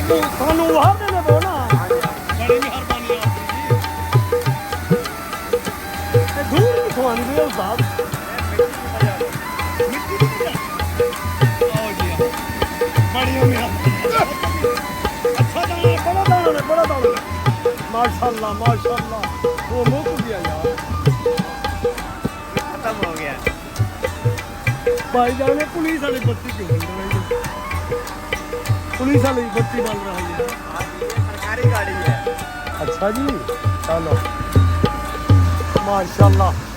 ਤੁਹਾਨੂੰ ਵਾਹ ਦੇ ਲਵੋ ਨਾ ਬੜੀ ਮਿਹਰਬਾਨੀ ਆਪਣੀ ਜੀ ਦੂਰ ਕਿਥੋਂ ਆਣੀ ਵੀ ਸਾਹਿਬ ਬੜੀ ਮਿਹਰਬਾਨੀ ਅੱਛਾ ਦਾਣਾ ਬੜਾ ਦਾਣਾ ਮਾਸ਼ਾਅੱਲਾ ਮਾਸ਼ਾਅੱਲਾ ਉਹ ਮੁੱਕ ਗਿਆ ਯਾਰ ਖਤਮ ਹੋ ਗਿਆ ਭਾਈ ਜਾਨ ने पुलिस वाली बत्ती क्यों बंद रही है पुलिस वाली बत्ती बंद रही है सरकारी गाड़ी है अच्छा जी चलो माशाल्लाह